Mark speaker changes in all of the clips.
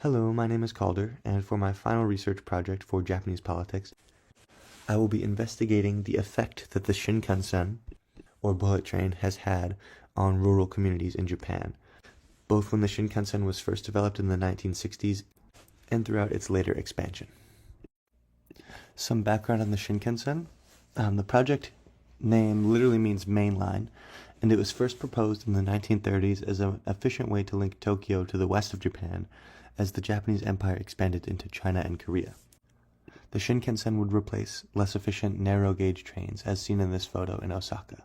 Speaker 1: Hello, my name is Calder, and for my final research project for Japanese politics, I will be investigating the effect that the Shinkansen, or bullet train, has had on rural communities in Japan, both when the Shinkansen was first developed in the 1960s and throughout its later expansion. Some background on the Shinkansen. The project name literally means main line, and it was first proposed in the 1930s as an efficient way to link Tokyo to the west of Japan as the Japanese Empire expanded into China and Korea. The Shinkansen would replace less efficient narrow-gauge trains, as seen in this photo in Osaka.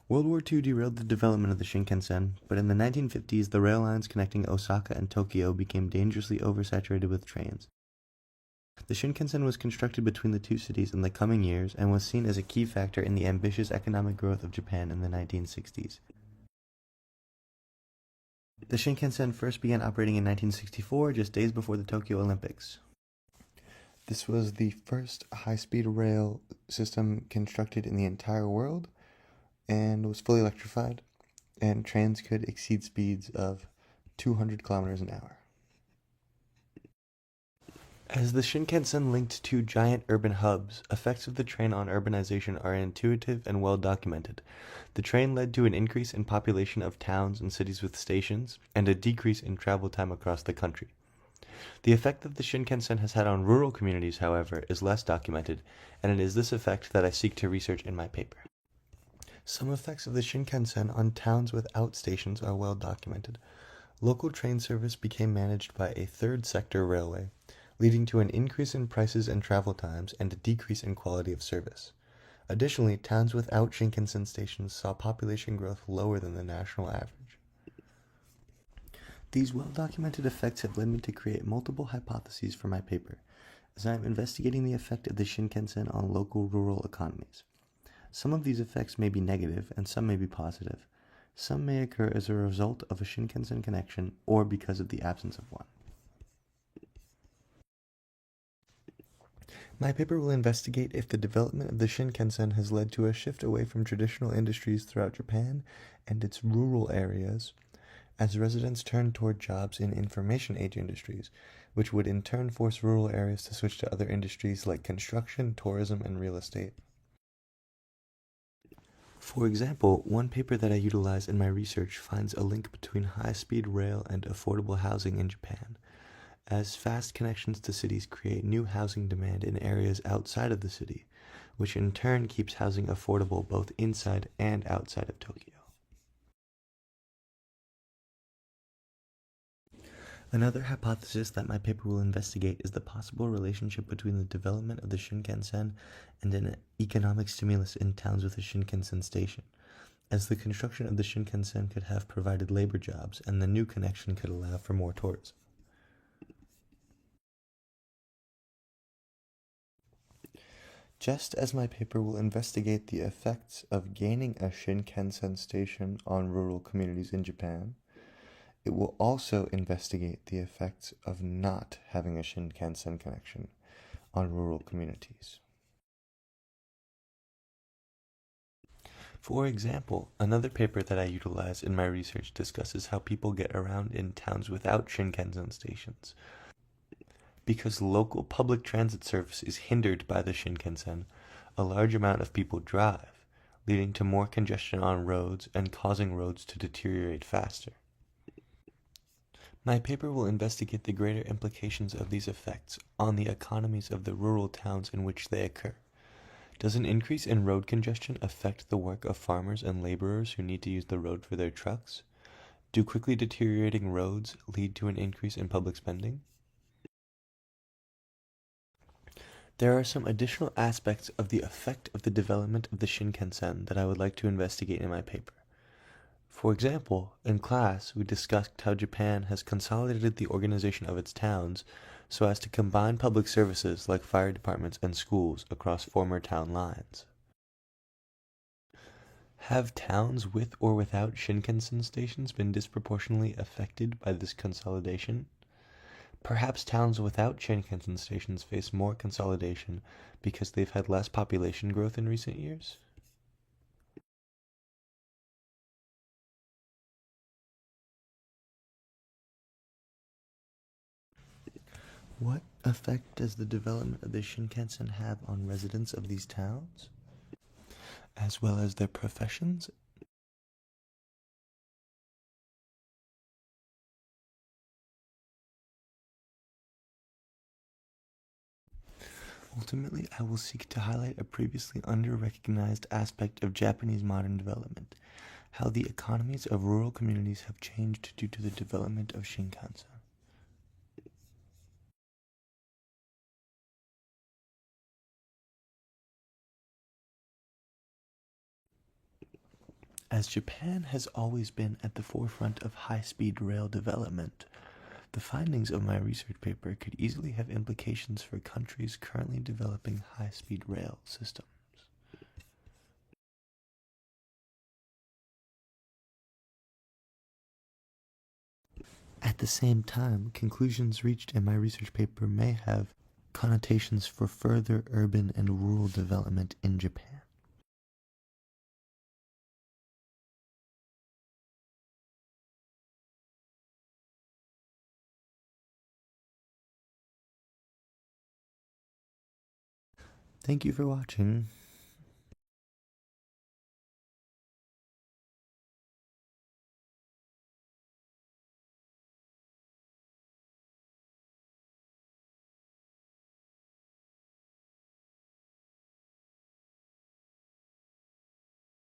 Speaker 1: World War II derailed the development of the Shinkansen, but in the 1950s the rail lines connecting Osaka and Tokyo became dangerously oversaturated with trains. The Shinkansen was constructed between the two cities in the coming years and was seen as a key factor in the ambitious economic growth of Japan in the 1960s. The Shinkansen first began operating in 1964, just days before the Tokyo Olympics. This was the first high-speed rail system constructed in the entire world and was fully electrified, and trains could exceed speeds of 200 kilometers an hour. As the Shinkansen linked two giant urban hubs, effects of the train on urbanization are intuitive and well documented. The train led to an increase in population of towns and cities with stations, and a decrease in travel time across the country. The effect that the Shinkansen has had on rural communities, however, is less documented, and it is this effect that I seek to research in my paper. Some effects of the Shinkansen on towns without stations are well documented. Local train service became managed by a third sector railway, leading to an increase in prices and travel times and a decrease in quality of service. Additionally, towns without Shinkansen stations saw population growth lower than the national average. These well-documented effects have led me to create multiple hypotheses for my paper, as I am investigating the effect of the Shinkansen on local rural economies. Some of these effects may be negative and some may be positive. Some may occur as a result of a Shinkansen connection or because of the absence of one. My paper will investigate if the development of the Shinkansen has led to a shift away from traditional industries throughout Japan and its rural areas, as residents turn toward jobs in information age industries, which would in turn force rural areas to switch to other industries like construction, tourism, and real estate. For example, one paper that I utilize in my research finds a link between high-speed rail and affordable housing in Japan, as fast connections to cities create new housing demand in areas outside of the city, which in turn keeps housing affordable both inside and outside of Tokyo. Another hypothesis that my paper will investigate is the possible relationship between the development of the Shinkansen and an economic stimulus in towns with a Shinkansen station, as the construction of the Shinkansen could have provided labor jobs and the new connection could allow for more tourism. Just as my paper will investigate the effects of gaining a Shinkansen station on rural communities in Japan, it will also investigate the effects of not having a Shinkansen connection on rural communities. For example, another paper that I utilize in my research discusses how people get around in towns without Shinkansen stations. Because local public transit service is hindered by the Shinkansen, a large amount of people drive, leading to more congestion on roads and causing roads to deteriorate faster. My paper will investigate the greater implications of these effects on the economies of the rural towns in which they occur. Does an increase in road congestion affect the work of farmers and laborers who need to use the road for their trucks? Do quickly deteriorating roads lead to an increase in public spending? There are some additional aspects of the effect of the development of the Shinkansen that I would like to investigate in my paper. For example, in class, we discussed how Japan has consolidated the organization of its towns so as to combine public services like fire departments and schools across former town lines. Have towns with or without Shinkansen stations been disproportionately affected by this consolidation? Perhaps towns without Shinkansen stations face more consolidation because they've had less population growth in recent years? What effect does the development of the Shinkansen have on residents of these towns, as well as their professions? Ultimately, I will seek to highlight a previously under-recognized aspect of Japanese modern development, how the economies of rural communities have changed due to the development of Shinkansen. As Japan has always been at the forefront of high-speed rail development, the findings of my research paper could easily have implications for countries currently developing high-speed rail systems. At the same time, conclusions reached in my research paper may have connotations for further urban and rural development in Japan. Thank you for watching.